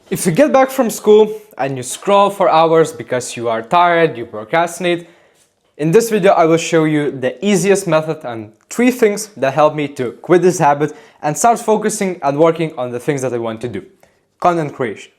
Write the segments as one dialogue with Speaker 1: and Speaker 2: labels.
Speaker 1: If you get back from school and you scroll for hours because you are tired, you procrastinate, in this video I will show you the easiest method and 3 things that help me to quit this habit and start focusing and working on the things that I want to do. Content creation.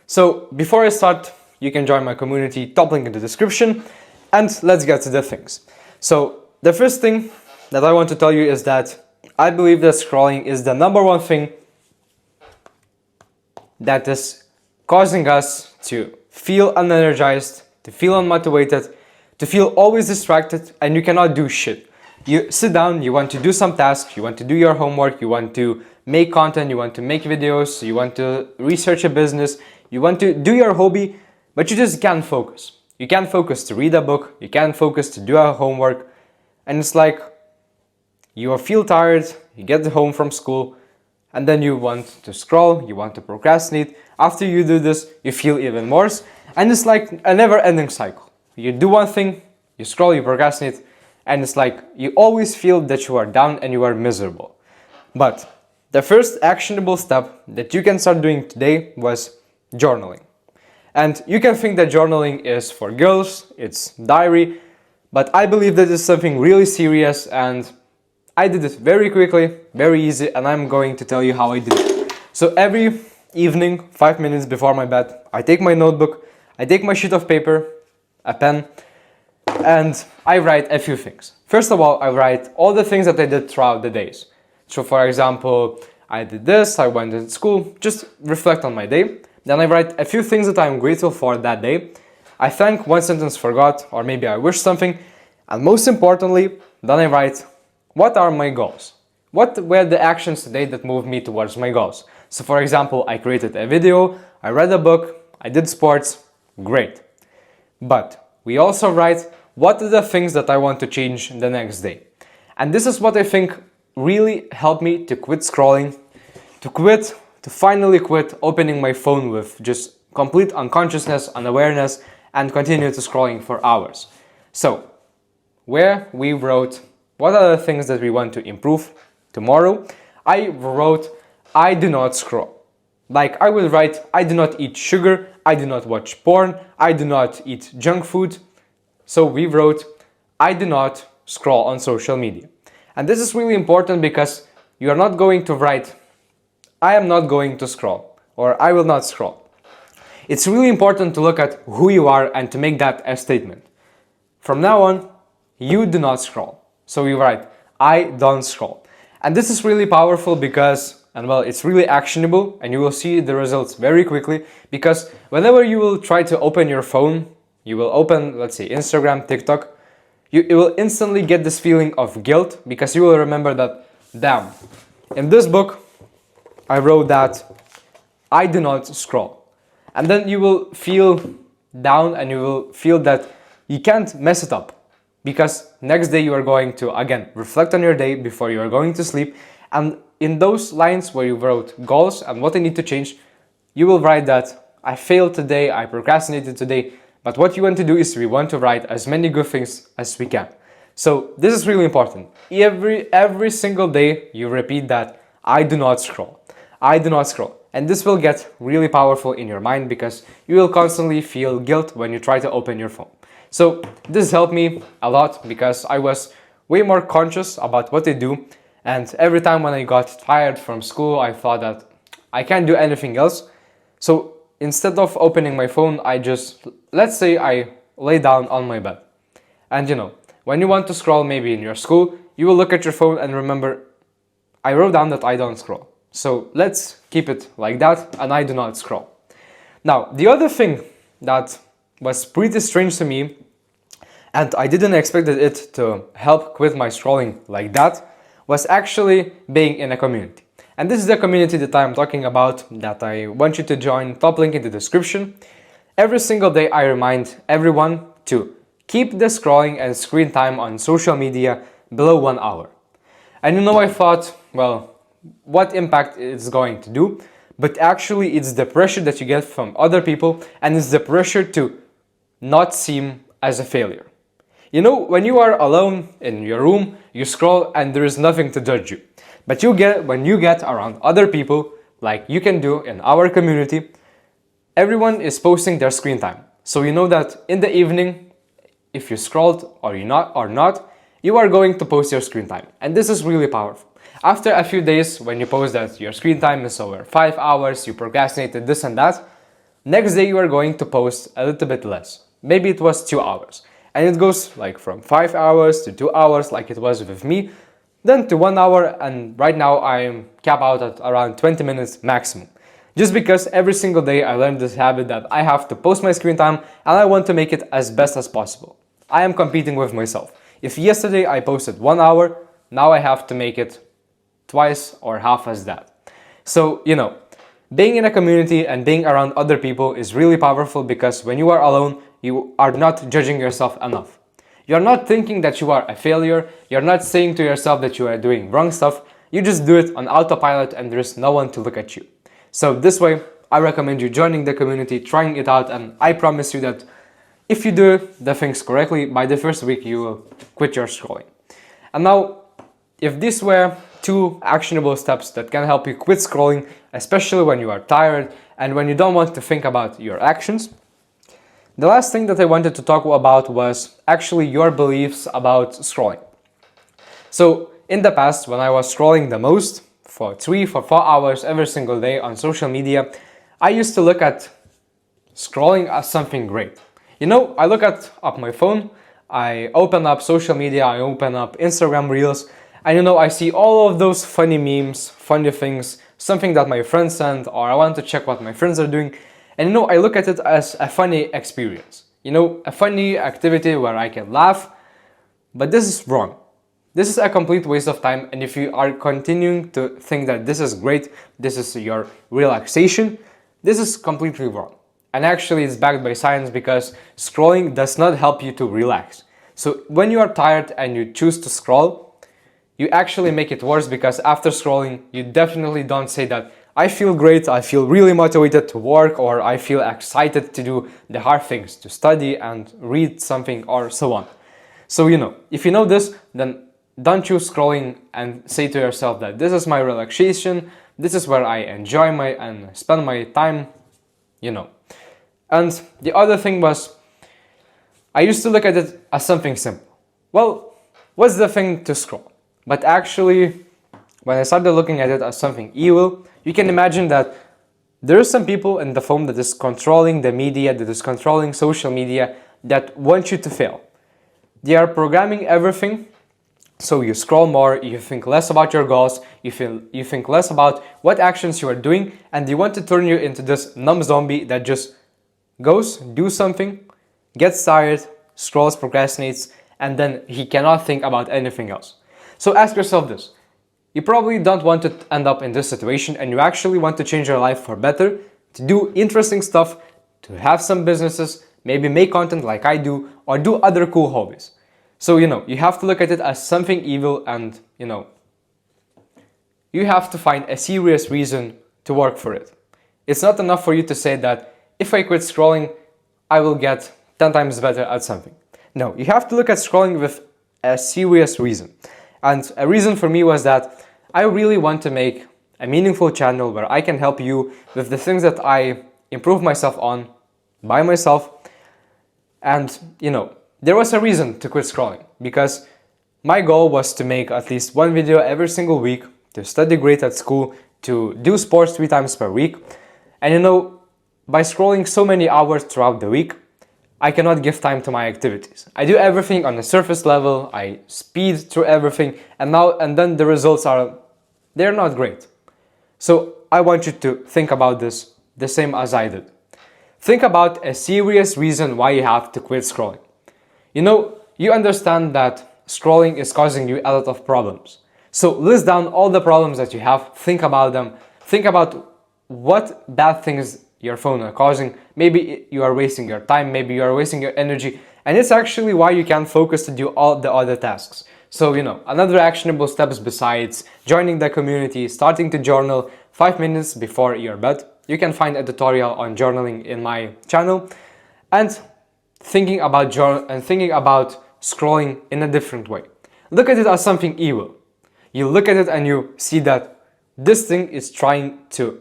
Speaker 1: So before I start, you can join my community, top link in the description, and let's get to the things. So the first thing that I want to tell you is that I believe that scrolling is the number one thing that is causing us to feel unenergized, to feel unmotivated, to feel always distracted, and you cannot do shit. You sit down, you want to do some tasks, you want to do your homework, you want to make content, you want to make videos, you want to research a business, you want to do your hobby, but you just can't focus. You can't focus to read a book, you can't focus to do a homework, and it's like you feel tired, you get home from school, and then you want to scroll, you want to procrastinate. After you do this, you feel even worse, and it's like a never-ending cycle. You do one thing, you scroll, you procrastinate, and it's like you always feel that you are down and you are miserable. But the first actionable step that you can start doing today was journaling. And you can think that journaling is for girls, it's diary, but I believe that it's something really serious, and I did it very quickly, very easy, and I'm going to tell you how I did it. So every evening, 5 minutes before my bed, I take my notebook, I take my sheet of paper, a pen, and I write a few things. First of all, I write all the things that I did throughout the days. So for example, I did this, I went to school, just reflect on my day. Then I write a few things that I'm grateful for that day. I thank, one sentence forgot, or maybe I wish something. And most importantly, then I write, what are my goals? What were the actions today that moved me towards my goals? So for example, I created a video, I read a book, I did sports, great. But we also write, what are the things that I want to change the next day? And this is what I think really helped me to quit scrolling, to finally quit opening my phone with just complete unconsciousness, unawareness, and continue to scrolling for hours. So, where we wrote, what are the things that we want to improve tomorrow? I wrote, I do not scroll. Like I will write, I do not eat sugar, I do not watch porn, I do not eat junk food. So we wrote, I do not scroll on social media. And this is really important because you are not going to write, I am not going to scroll, or I will not scroll. It's really important to look at who you are and to make that a statement. From now on, you do not scroll. So you write, I don't scroll. And this is really powerful because, and well, it's really actionable, and you will see the results very quickly, because whenever you will try to open your phone, you will open, let's say, Instagram, TikTok, you will instantly get this feeling of guilt, because you will remember that, damn, in this book, I wrote that I do not scroll. And then you will feel down and you will feel that you can't mess it up. Because next day you are going to, again, reflect on your day before you are going to sleep. And in those lines where you wrote goals and what I need to change, you will write that I failed today, I procrastinated today. But what you want to do is we want to write as many good things as we can. So this is really important. Every single day you repeat that I do not scroll. I do not scroll. And this will get really powerful in your mind because you will constantly feel guilt when you try to open your phone. So this helped me a lot because I was way more conscious about what I do, and every time when I got tired from school I thought that I can't do anything else. So instead of opening my phone, I just, let's say I lay down on my bed. And you know, when you want to scroll maybe in your school, you will look at your phone and remember, I wrote down that I don't scroll. So let's keep it like that, and I do not scroll. Now, the other thing that was pretty strange to me, and I didn't expect it to help quit my scrolling like that, was actually being in a community. And this is the community that I'm talking about, that I want you to join, top link in the description. Every single day I remind everyone to keep the scrolling and screen time on social media below 1 hour. And you know, I thought, well, what impact it's going to do? But actually it's the pressure that you get from other people, and it's the pressure to not seem as a failure. You know, when you are alone in your room, you scroll and there is nothing to judge you. But when you get around other people, like you can do in our community, everyone is posting their screen time. So you know that in the evening, if you scrolled or not, you are going to post your screen time. And this is really powerful. After a few days, when you post that your screen time is over 5 hours, you procrastinated this and that, next day you are going to post a little bit less. Maybe it was 2 hours. And it goes like from 5 hours to 2 hours like it was with me, then to 1 hour, and right now I am capped out at around 20 minutes maximum. Just because every single day I learned this habit that I have to post my screen time and I want to make it as best as possible. I am competing with myself. If yesterday I posted 1 hour, now I have to make it twice or half as that. So, being in a community and being around other people is really powerful, because when you are alone, you are not judging yourself enough. You're not thinking that you are a failure. You're not saying to yourself that you are doing wrong stuff. You just do it on autopilot and there's no one to look at you. So this way, I recommend you joining the community, trying it out, and I promise you that if you do the things correctly, by the first week you will quit your scrolling. And now, if these were 2 actionable steps that can help you quit scrolling, especially when you are tired and when you don't want to think about your actions, the last thing that I wanted to talk about was actually your beliefs about scrolling. So in the past, when I was scrolling the most, for 4 hours every single day on social media, I used to look at scrolling as something great. I look up my phone, I open up social media, I open up Instagram Reels, and I see all of those funny memes, funny things, something that my friends send, or I want to check what my friends are doing. And I look at it as a funny experience, a funny activity where I can laugh, but this is wrong. This is a complete waste of time, and if you are continuing to think that this is great, this is your relaxation, this is completely wrong. And actually it's backed by science, because scrolling does not help you to relax. So when you are tired and you choose to scroll, you actually make it worse, because after scrolling, you definitely don't say that I feel great, I feel really motivated to work, or I feel excited to do the hard things, to study and read something, or so on. So if you know this, then don't choose scrolling and say to yourself that this is my relaxation, this is where I enjoy and spend my time, And the other thing was, I used to look at it as something simple. Well, what's the thing to scroll? But actually, when I started looking at it as something evil, you can imagine that there are some people in the phone that is controlling the media, that is controlling social media, that want you to fail. They are programming everything. So you scroll more, you think less about your goals, you think less about what actions you are doing, and they want to turn you into this numb zombie that just goes, do something, gets tired, scrolls, procrastinates, and then he cannot think about anything else. So ask yourself this. You probably don't want to end up in this situation, and you actually want to change your life for better, to do interesting stuff, to have some businesses, maybe make content like I do, or do other cool hobbies. So, you have to look at it as something evil, and, you have to find a serious reason to work for it. It's not enough for you to say that if I quit scrolling, I will get 10 times better at something. No, you have to look at scrolling with a serious reason. And a reason for me was that I really want to make a meaningful channel where I can help you with the things that I improve myself on by myself. And, there was a reason to quit scrolling, because my goal was to make at least 1 video every single week, to study great at school, to do sports 3 times per week. And by scrolling so many hours throughout the week, I cannot give time to my activities. I do everything on a surface level, I speed through everything, and then the results they're not great. So I want you to think about this the same as I did. Think about a serious reason why you have to quit scrolling. You understand that scrolling is causing you a lot of problems. So list down all the problems that you have, think about them, think about what bad things your phone are causing. Maybe you are wasting your time, maybe you are wasting your energy, and it's actually why you can't focus to do all the other tasks. So, another actionable steps besides joining the community, starting to journal 5 minutes before your bed. You can find a tutorial on journaling in my channel, and thinking about scrolling in a different way. Look at it as something evil. You look at it and you see that this thing is trying to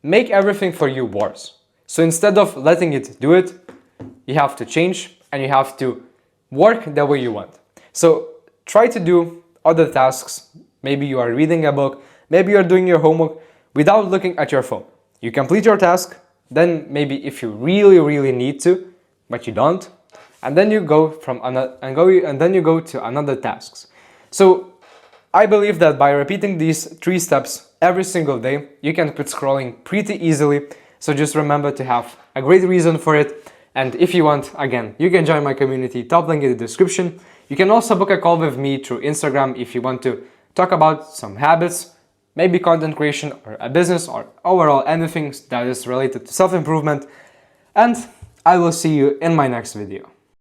Speaker 1: make everything for you worse. So instead of letting it do it, you have to change and you have to work the way you want. So try to do other tasks. Maybe you are reading a book, maybe you're doing your homework without looking at your phone. You complete your task, then maybe if you really need to, but you don't, and then you go to another tasks. So I believe that by repeating these 3 steps every single day, you can quit scrolling pretty easily. So just remember to have a great reason for it. And if you want, again, you can join my community, top link in the description. You can also book a call with me through Instagram if you want to talk about some habits, maybe content creation or a business or overall anything that is related to self-improvement. And I will see you in my next video.